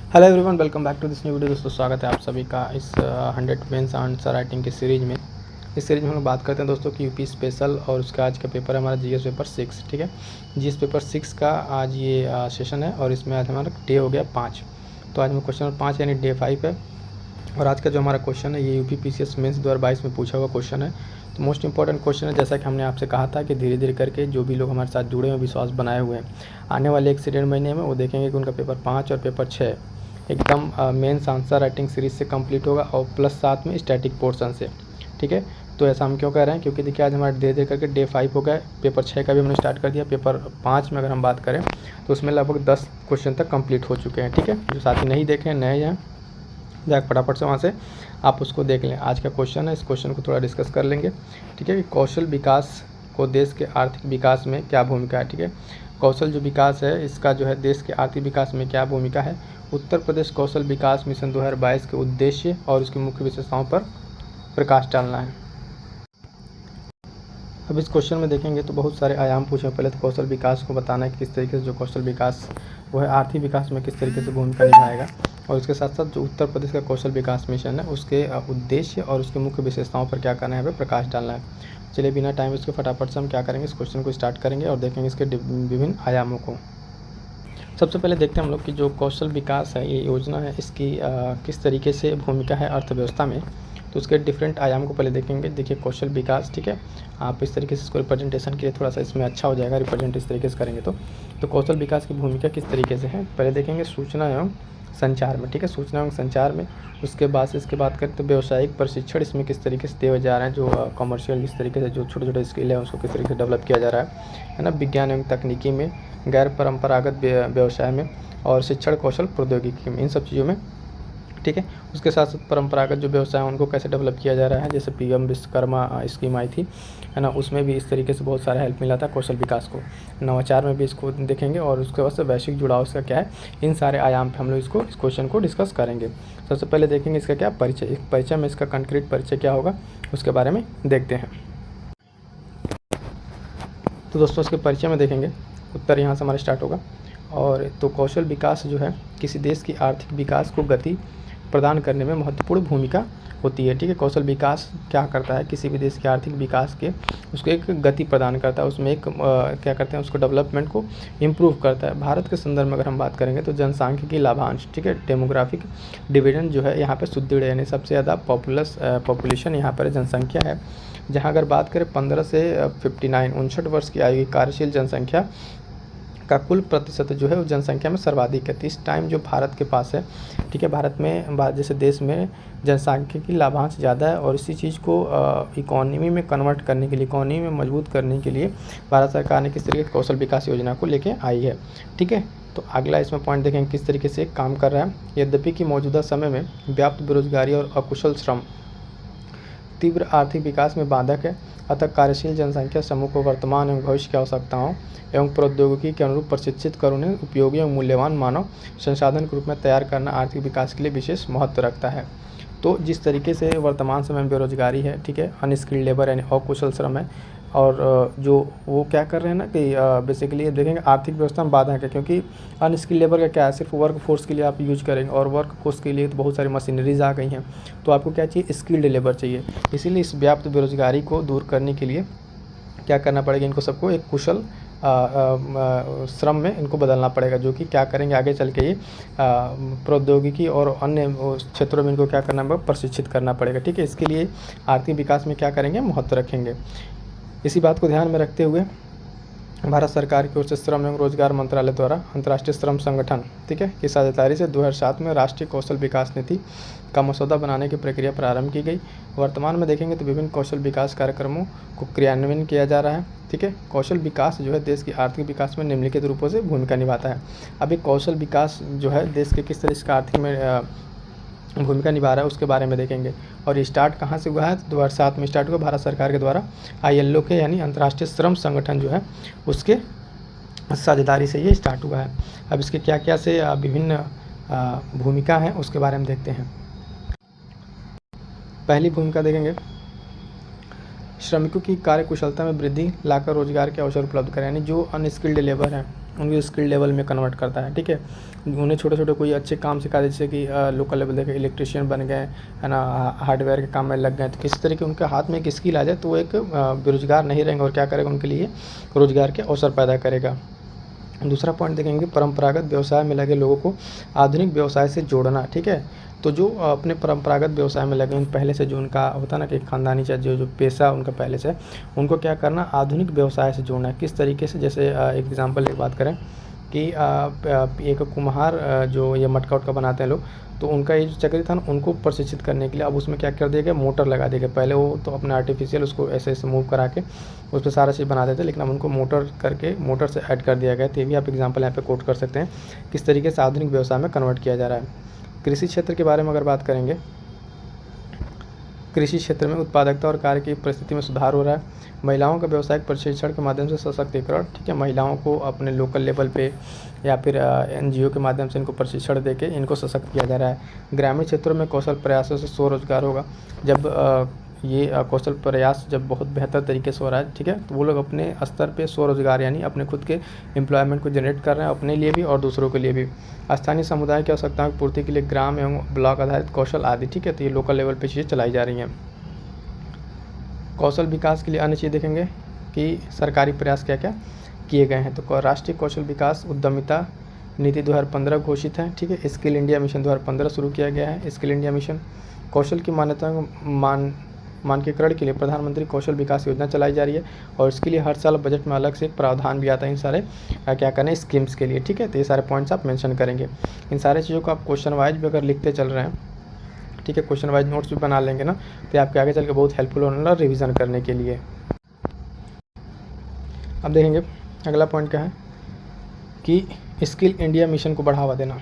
Hello everyone, welcome back to this new video. दोस्तों स्वागत है आप सभी का इस 100 मेंस आंसर राइटिंग की सीरीज़ में। इस सीरीज़ में हम लोग बात करते हैं दोस्तों कि यूपी स्पेशल और उसका आज का पेपर है हमारा जीएस पेपर 6। ठीक है, जीएस पेपर 6 का आज ये सेशन है और इसमें आज हमारा डे हो गया 5। तो आज में क्वेश्चन नंबर 5 यानी डे 5 है। और आज का जो हमारा क्वेश्चन है ये यूपी पीसीएस मेंस 2022 में पूछा हुआ क्वेश्चन है। तो मोस्ट इंपॉर्टेंट क्वेश्चन है, जैसा कि हमने आपसे कहा था कि धीरे धीरे करके जो भी लोग हमारे साथ जुड़े हैं, विश्वास बनाए हुए हैं, आने वाले 1 से 1.5 महीने में वो देखेंगे कि उनका पेपर 5 और पेपर 6 एकदम मेंस आंसर राइटिंग सीरीज से कंप्लीट होगा और प्लस साथ में स्टैटिक पोर्शन से। ठीक है, तो ऐसा हम क्यों कह रहे हैं, क्योंकि देखिए आज हमारा धीरे धीरे करके डे 5 हो गया। पेपर 6 का भी हमने स्टार्ट कर दिया। पेपर 5 में अगर हम बात करें तो उसमें लगभग 10 क्वेश्चन तक कंप्लीट हो चुके हैं। ठीक है, जो साथी नहीं देखे हैं, नए हैं, जाकर फटाफट से वहाँ से आप उसको देख लें। आज का क्वेश्चन है, इस क्वेश्चन को थोड़ा डिस्कस कर लेंगे। ठीक है, कि कौशल विकास को देश के आर्थिक विकास में क्या भूमिका है। ठीक है, कौशल जो विकास है इसका जो है देश के आर्थिक विकास में क्या भूमिका है। उत्तर प्रदेश कौशल विकास मिशन 2022 के उद्देश्य और उसकी मुख्य विशेषताओं पर प्रकाश डालना है। अब इस क्वेश्चन में देखेंगे तो बहुत सारे आयाम पूछे। पहले तो कौशल विकास को बताना है कि किस तरीके से जो कौशल विकास वो है आर्थिक विकास में किस तरीके से भूमिका निभाएगा, और उसके साथ साथ जो उत्तर प्रदेश का कौशल विकास मिशन है उसके उद्देश्य और उसके मुख्य विशेषताओं पर क्या करना है, यहाँ पर प्रकाश डालना है। चलिए बिना टाइम इसके फटाफट से हम क्या करेंगे, इस क्वेश्चन को स्टार्ट करेंगे और देखेंगे इसके विभिन्न आयामों को। सबसे पहले देखते हैं हम लोग कि जो कौशल विकास है ये योजना है, इसकी किस तरीके से भूमिका है अर्थव्यवस्था में। तो उसके डिफरेंट आयाम को पहले देखेंगे। देखिए कौशल विकास, ठीक है, आप इस तरीके से इसको रिप्रेजेंटेशन के लिए थोड़ा सा इसमें अच्छा हो जाएगा, रिप्रेजेंट इस तरीके से करेंगे तो कौशल विकास की भूमिका किस तरीके से है पहले देखेंगे सूचना एवं संचार में। ठीक है, सूचना एवं संचार में। उसके बाद से इसके बात करें तो व्यावसायिक प्रशिक्षण इसमें किस तरीके से दिए जा रहे हैं, जो कमर्शियल किस तरीके से जो छोटे छोटे स्किल है उसको किस तरीके से डेवलप किया जा रहा है ना। विज्ञान एवं तकनीकी में, गैर परंपरागत व्यवसाय में और शिक्षण कौशल प्रौद्योगिकी में, इन सब चीज़ों में। ठीक है, उसके साथ साथ परंपरागत जो व्यवसाय हैं उनको कैसे डेवलप किया जा रहा है, जैसे पीएम विश्वकर्मा स्कीम आई थी है ना, उसमें भी इस तरीके से बहुत सारा हेल्प मिला था कौशल विकास को। नवाचार में भी इसको देखेंगे और उसके बाद से वैश्विक जुड़ाव इसका क्या है, इन सारे आयाम पे हम लोग इसको इस क्वेश्चन को डिस्कस करेंगे। सबसे पहले देखेंगे इसका क्या परिचय, परिचय में इसका कंक्रीट परिचय क्या होगा उसके बारे में देखते हैं। तो दोस्तों इसके परिचय में देखेंगे, उत्तर यहाँ से हमारा स्टार्ट होगा। और तो कौशल विकास जो है किसी देश की आर्थिक विकास को गति प्रदान करने में महत्वपूर्ण भूमिका होती है। ठीक है, कौशल विकास क्या करता है, किसी भी देश के आर्थिक विकास के उसको एक गति प्रदान करता है, उसमें एक क्या करते हैं उसको डेवलपमेंट को इम्प्रूव करता है। भारत के संदर्भ में अगर हम बात करेंगे तो जनसांख्यिकी लाभांश, ठीक है, डेमोग्राफिक डिविडेंड जो है यहाँ पे सुदृढ़ है, यानी सबसे ज़्यादा पॉपुलेशन यहाँ पर जनसंख्या है। जहाँ अगर बात करें 15 से 59 वर्ष की आयु की कार्यशील जनसंख्या का कुल प्रतिशत जो है वो जनसंख्या में सर्वाधिक है। तो इस टाइम जो भारत के पास है, ठीक है, भारत में जैसे देश में जनसंख्या की लाभांश ज़्यादा है और इसी चीज़ को इकोनॉमी में कन्वर्ट करने के लिए, इकोनॉमी में मजबूत करने के लिए भारत सरकार ने किस तरीके की कौशल विकास योजना को लेके आई है। ठीक है, तो अगला इसमें पॉइंट देखेंगे किस तरीके से काम कर रहा है। यद्यपि कि मौजूदा समय में व्याप्त बेरोजगारी और अकुशल श्रम तीव्र आर्थिक विकास में बाधक है, अतः कार्यशील जनसंख्या समूह को वर्तमान एवं भविष्य की आवश्यकताओं एवं प्रौद्योगिकी के अनुरूप प्रशिक्षित कर उन्हें उपयोगी एवं मूल्यवान मानव संसाधन के रूप में तैयार करना आर्थिक विकास के लिए विशेष महत्व रखता है। तो जिस तरीके से वर्तमान समय में बेरोजगारी है, ठीक है, अनस्किल्ड लेबर यानी अकुशल श्रम है, और जो वो क्या कर रहे हैं ना कि बेसिकली देखेंगे आर्थिक व्यवस्था में बाधा है, क्योंकि अनस्किल्ड लेबर का क्या है, सिर्फ वर्क फोर्स के लिए आप यूज करेंगे और वर्क फोर्स के लिए तो बहुत सारी मशीनरीज आ गई हैं, तो आपको क्या चाहिए, स्किल्ड लेबर चाहिए। इसीलिए इस व्याप्त बेरोजगारी को दूर करने के लिए क्या करना पड़ेगा, इनको सबको एक कुशल श्रम में इनको बदलना पड़ेगा, जो कि क्या करेंगे आगे चल के ये प्रौद्योगिकी और अन्य क्षेत्रों में इनको क्या करना पड़ेगा, प्रशिक्षित करना पड़ेगा। ठीक है, इसके लिए आर्थिक विकास में क्या करेंगे, महत्व रखेंगे। इसी बात को ध्यान में रखते हुए भारत सरकार की ओर से श्रम एवं रोजगार मंत्रालय द्वारा अंतर्राष्ट्रीय श्रम संगठन, ठीक है, की साझेदारी से 2007 में राष्ट्रीय कौशल विकास नीति का मसौदा बनाने की प्रक्रिया प्रारंभ की गई। वर्तमान में देखेंगे तो विभिन्न कौशल विकास कार्यक्रमों को क्रियान्वयन किया जा रहा है। ठीक है, कौशल विकास जो है देश की आर्थिक विकास में निम्नलिखित रूपों से भूमिका निभाता है। अभी कौशल विकास जो है देश के किस तरह से आर्थिक में भूमिका निभा रहा है उसके बारे में देखेंगे। और ये स्टार्ट कहाँ से हुआ है, 2007 में स्टार्ट हुआ भारत सरकार के द्वारा ILO के यानी अंतर्राष्ट्रीय श्रम संगठन जो है उसके साझेदारी से ये स्टार्ट हुआ है। अब इसके क्या क्या से विभिन्न भूमिका हैं उसके बारे में देखते हैं। पहली भूमिका देखेंगे, श्रमिकों की कार्यकुशलता में वृद्धि लाकर रोजगार के अवसर उपलब्ध करें, यानी जो अनस्किल्ड लेबर हैं उनके स्किल लेवल में कन्वर्ट करता है, ठीक है। उन्हें छोटे छोटे कोई अच्छे काम सिखा दे, जैसे कि लोकल लेवल देखे इलेक्ट्रिशियन बन गए, है ना, हार्डवेयर के काम में लग गए, तो किसी तरह के उनके हाथ में एक स्किल आ जाए तो वो एक बेरोजगार नहीं रहेंगे और क्या करेगा, उनके लिए रोजगार के अवसर पैदा करेगा। दूसरा पॉइंट देखेंगे, परंपरागत व्यवसाय में लगे लोगों को आधुनिक व्यवसाय से जोड़ना, ठीक है। तो जो अपने परंपरागत व्यवसाय में लगे पहले से, जो उनका होता है ना कि खानदानी चाहे जो पेशा उनका पहले से, उनको क्या करना, आधुनिक व्यवसाय से जोड़ना है। किस तरीके से, जैसे एक एग्जांपल की बात करें कि एक कुम्हार जो ये मटका उटका बनाते हैं लोग, तो उनका ये जो चक्री था ना, उनको प्रशिक्षित करने के लिए अब उसमें क्या कर दिया गया, मोटर लगा दिया गया। पहले वो तो अपना आर्टिफिशियल उसको ऐसे ऐसे मूव करा के उस पर सारा चीज़ बना देते, लेकिन अब उनको मोटर करके मोटर से ऐड कर दिया गया। तो ये भी आप एग्जांपल यहाँ पे कोट कर सकते हैं किस तरीके से आधुनिक व्यवसाय में कन्वर्ट किया जा रहा है। कृषि क्षेत्र के बारे में अगर बात करेंगे, कृषि क्षेत्र में उत्पादकता और कार्य की परिस्थिति में सुधार हो रहा है। महिलाओं का व्यवसायिक प्रशिक्षण के माध्यम से सशक्तिकरण, ठीक है, महिलाओं को अपने लोकल लेवल पे या फिर एनजीओ के माध्यम से इनको प्रशिक्षण देके इनको सशक्त किया जा रहा है। ग्रामीण क्षेत्रों में कौशल प्रयासों से स्वरोजगार होगा। जब ये कौशल प्रयास जब बहुत बेहतर तरीके से हो रहा है, ठीक है, तो वो लोग अपने स्तर पे स्वरोजगार यानी अपने खुद के एम्प्लॉयमेंट को जनरेट कर रहे हैं, अपने लिए भी और दूसरों के लिए भी। स्थानीय समुदाय की आवश्यकताओं की पूर्ति के लिए ग्राम एवं ब्लॉक आधारित कौशल आदि, ठीक है, तो ये लोकल लेवल पे चीज़ें चलाई जा रही हैं। कौशल विकास के लिए अन्य चीज़ देखेंगे कि सरकारी प्रयास क्या क्या किए गए हैं। तो राष्ट्रीय कौशल विकास उद्यमिता नीति 2015 घोषित है, ठीक है। स्किल इंडिया मिशन 2015 शुरू किया गया है। स्किल इंडिया मिशन कौशल की मान्यता मानकीकरण के लिए प्रधानमंत्री कौशल विकास योजना चलाई जा रही है, और इसके लिए हर साल बजट में अलग से एक प्रावधान भी आता है इन सारे क्या करना है स्कीम्स के लिए, ठीक है। तो ये सारे पॉइंट्स आप मेंशन करेंगे। इन सारे चीज़ों को आप क्वेश्चन वाइज भी अगर लिखते चल रहे हैं, ठीक है, क्वेश्चन वाइज नोट्स भी बना लेंगे ना, तो आपके आगे चल के बहुत हेल्पफुल होने वाला रिविज़न करने के लिए। अब देखेंगे अगला पॉइंट क्या है कि स्किल इंडिया मिशन को बढ़ावा देना।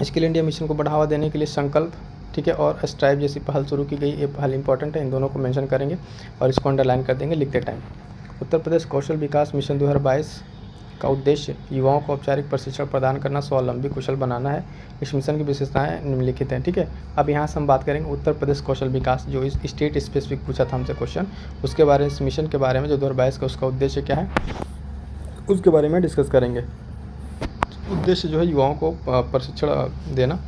स्किल इंडिया मिशन को बढ़ावा देने के लिए संकल्प, ठीक है, और स्ट्राइव जैसी पहल शुरू की गई। ये पहल इंपॉर्टेंट है, इन दोनों को मेंशन करेंगे और इसको अंडरलाइन कर देंगे लिखते टाइम। उत्तर प्रदेश कौशल विकास मिशन 2022 का उद्देश्य युवाओं को औपचारिक प्रशिक्षण प्रदान करना, स्वावलंबी कुशल बनाना है। इस मिशन की विशेषताएं निम्नलिखित हैं, ठीक है। अब यहाँ से हम बात करेंगे उत्तर प्रदेश कौशल विकास, जो इस स्टेट स्पेसिफिक पूछा था हमसे क्वेश्चन, उसके बारे में, इस मिशन के बारे में जो 2022 का उसका उद्देश्य क्या है उसके बारे में डिस्कस करेंगे। उद्देश्य जो है युवाओं को प्रशिक्षण देना,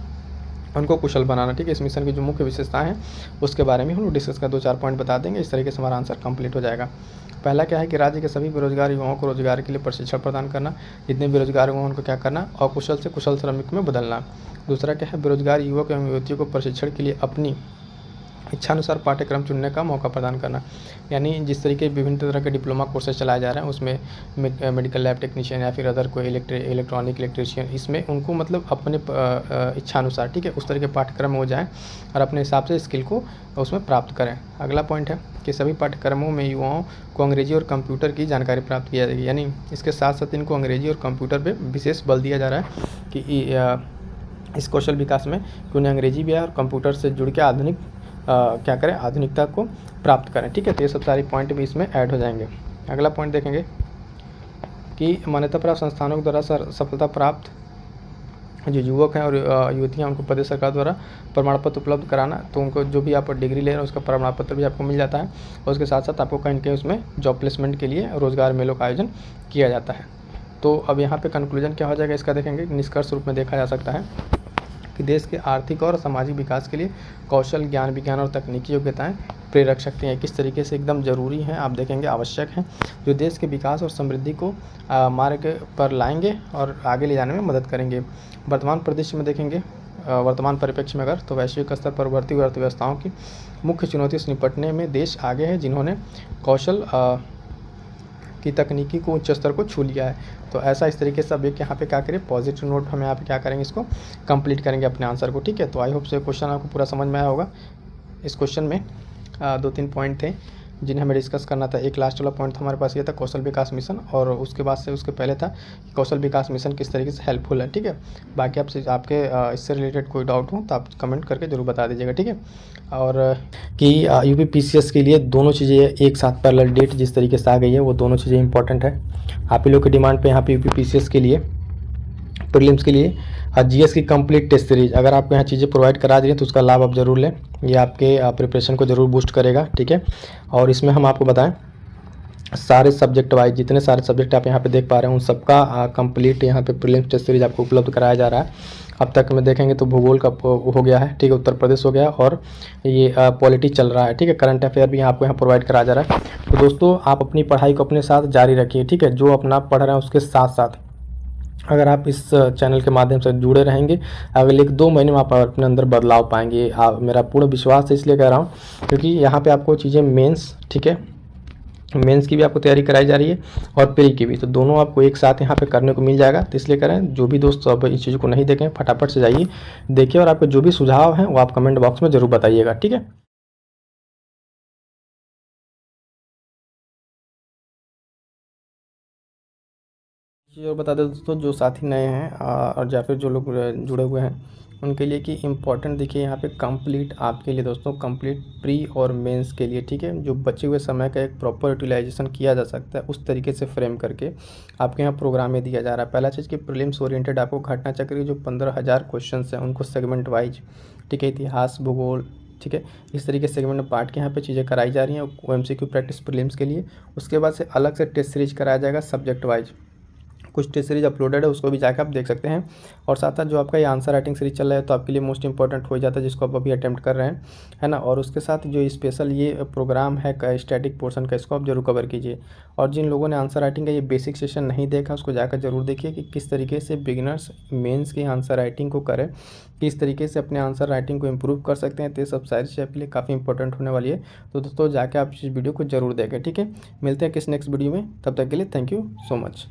उनको कुशल बनाना, ठीक है। इस मिशन की जो मुख्य विशेषताएं हैं उसके बारे में हम लोग डिस्कस कर 2-4 पॉइंट बता देंगे। इस तरीके से हमारा आंसर कंप्लीट हो जाएगा। पहला क्या है कि राज्य के सभी बेरोजगार युवाओं को रोजगार के लिए प्रशिक्षण प्रदान करना। जितने बेरोजगार हुए उनको क्या करना, अकुशल से कुशल श्रमिक में बदलना। दूसरा क्या है, बेरोजगार युवक एवं युवतियों को प्रशिक्षण के लिए अपनी इच्छानुसार पाठ्यक्रम चुनने का मौका प्रदान करना। यानी जिस तरीके विभिन्न तरह के डिप्लोमा कोर्सेज चलाए जा रहे हैं उसमें मेडिकल लैब टेक्नीशियन या फिर अदर कोई इलेक्ट्रॉनिक इलेक्ट्रीशियन, इसमें उनको मतलब अपने इच्छानुसार, ठीक है, उस तरह के पाठ्यक्रम हो जाएं और अपने हिसाब से स्किल को उसमें प्राप्त करें। अगला पॉइंट है कि सभी पाठ्यक्रमों में युवाओं को अंग्रेजी और कंप्यूटर की जानकारी प्राप्त की जाएगी। यानी इसके साथ साथ इनको अंग्रेजी और कंप्यूटर पर विशेष बल दिया जा रहा है कि इस कौशल विकास में कि उन्हें अंग्रेजी भी है और कंप्यूटर से जुड़ के आधुनिक क्या करें, आधुनिकता को प्राप्त करें, ठीक है। तो ये सब सारी पॉइंट भी इसमें ऐड हो जाएंगे। अगला पॉइंट देखेंगे कि मान्यता प्राप्त संस्थानों के द्वारा सफलता प्राप्त जो युवक हैं और युवतियाँ उनको प्रदेश सरकार द्वारा प्रमाण पत्र उपलब्ध कराना। तो उनको जो भी आप डिग्री ले रहे हैं उसका प्रमाण पत्र भी आपको मिल जाता है, और उसके साथ साथ आपको कहीं कहीं उसमें जॉब प्लेसमेंट के लिए रोजगार मेलों का आयोजन किया जाता है। तो अब यहाँ पे कंक्लूजन क्या हो जाएगा इसका देखेंगे। निष्कर्ष रूप में देखा जा सकता है कि देश के आर्थिक और सामाजिक विकास के लिए कौशल, ज्ञान, विज्ञान और तकनीकी योग्यताएं प्रेरक शक्ति हैं। किस तरीके से एकदम ज़रूरी हैं आप देखेंगे, आवश्यक हैं, जो देश के विकास और समृद्धि को मार्ग पर लाएंगे और आगे ले जाने में मदद करेंगे। वर्तमान परिदृश्य में देखेंगे, वर्तमान परिप्रेक्ष्य में अगर, तो वैश्विक स्तर पर उभरती हुई अर्थव्यवस्थाओं की मुख्य चुनौतियों से निपटने में देश आगे है जिन्होंने कौशल की तकनीकी को उच्च स्तर को छू लिया है। तो ऐसा इस तरीके से अब एक यहाँ पे क्या करें, पॉजिटिव नोट हम यहाँ पे क्या करेंगे, इसको कंप्लीट करेंगे अपने आंसर को, ठीक है। तो आई होप से क्वेश्चन आपको पूरा समझ में आया होगा। इस क्वेश्चन में 2-3 पॉइंट थे जिन्हें हमें डिस्कस करना था। एक लास्ट वाला पॉइंट हमारे पास ये था कौशल विकास मिशन, और उसके बाद से उसके पहले था कि कौशल विकास मिशन किस तरीके से हेल्पफुल है, ठीक है। बाकी आपके इससे रिलेटेड कोई डाउट हो तो आप कमेंट करके जरूर बता दीजिएगा, ठीक है। और कि UPPCS के लिए दोनों चीज़ें एक साथ पैरेलल डेट जिस तरीके से आ गई है वो दोनों चीज़ें इंपॉर्टेंट है। आप ही लोग की डिमांड पे यहाँ पे UPPCS के लिए प्रीलिम्स के लिए GS की कंप्लीट टेस्ट सीरीज अगर आपको यहाँ चीज़ें प्रोवाइड करा दी हैं तो उसका लाभ आप ज़रूर लें, ये आपके प्रिपरेशन को ज़रूर बूस्ट करेगा, ठीक है। और इसमें हम आपको बताएं सारे सब्जेक्ट वाइज जितने सारे सब्जेक्ट आप यहाँ पे देख पा रहे हैं उन सबका कंप्लीट यहाँ पे प्रीलिम्स टेस्ट सीरीज आपको उपलब्ध कराया जा रहा है। अब तक में देखेंगे तो भूगोल का हो गया है, ठीक है, उत्तर प्रदेश हो गया, और ये पॉलिटी चल रहा है, ठीक है, करंट अफेयर भी आपको यहाँ प्रोवाइड कराया जा रहा है। तो दोस्तों आप अपनी पढ़ाई को अपने साथ जारी रखिए, ठीक है, जो अपना पढ़ रहे हैं उसके साथ साथ अगर आप इस चैनल के माध्यम से जुड़े रहेंगे अगले 1-2 महीने में आप अपने अंदर बदलाव पाएंगे। मेरा पूर्ण विश्वास है, इसलिए कह रहा हूँ क्योंकि यहाँ पे आपको चीज़ें मेंस, ठीक है, मेंस की भी आपको तैयारी कराई जा रही है और प्री की भी, तो दोनों आपको एक साथ यहाँ पे करने को मिल जाएगा। तो इसलिए करें, जो भी दोस्त अब इस चीज़ को नहीं देखें फटाफट से जाइए देखिए, और आपके जो भी सुझाव हैं वो आप कमेंट बॉक्स में ज़रूर बताइएगा, ठीक है। चीज़ और बता दें दोस्तों, जो साथी नए हैं और या फिर जो लोग जुड़े हुए हैं उनके लिए कि इम्पॉर्टेंट देखिए यहाँ पे कंप्लीट आपके लिए दोस्तों, कंप्लीट प्री और मेंस के लिए, ठीक है, जो बचे हुए समय का एक प्रॉपर यूटिलाइजेशन किया जा सकता है उस तरीके से फ्रेम करके आपके यहाँ प्रोग्राम में दिया जा रहा है। पहला चीज़ कि प्रीलिम्स ओरिएंटेड आपको घटना चक्र की जो 15,000 क्वेश्चन हैं उनको सेगमेंट वाइज, ठीक है, इतिहास, भूगोल, ठीक है, इस तरीके से सेगमेंट में बांट के यहाँ पे चीज़ें कराई जा रही हैं OMCQ प्रैक्टिस प्रीलिम्स के लिए। उसके बाद से अलग से टेस्ट सीरीज कराया जाएगा सब्जेक्ट वाइज, कुछ टेस्ट सीरीज अपलोडेड है, उसको भी जाकर आप देख सकते हैं। और साथ साथ जो आपका ये आंसर राइटिंग सीरीज चल रहा है तो आपके लिए मोस्ट इंपॉर्टेंट हो जाता है, जिसको आप अभी अटेम्प्ट कर रहे हैं, है ना। और उसके साथ जो स्पेशल ये प्रोग्राम है स्टैटिक पोर्शन का, इसको आप जरूर कवर कीजिए। और जिन लोगों ने आंसर राइटिंग का ये बेसिक सेशन नहीं देखा उसको जाकर जरूर देखिए कि किस तरीके से बिगिनर्स मेंस की आंसर राइटिंग को करें, किस तरीके से अपने आंसर राइटिंग को इम्प्रूव कर सकते हैं। तो ये सब सारी चीज़ आपके लिए काफ़ी इंपॉर्टेंट होने वाली है। तो दोस्तों जाके आप इस वीडियो को जरूर देखें, ठीक है। मिलते हैं किस नेक्स्ट वीडियो में, तब तक के लिए थैंक यू सो मच।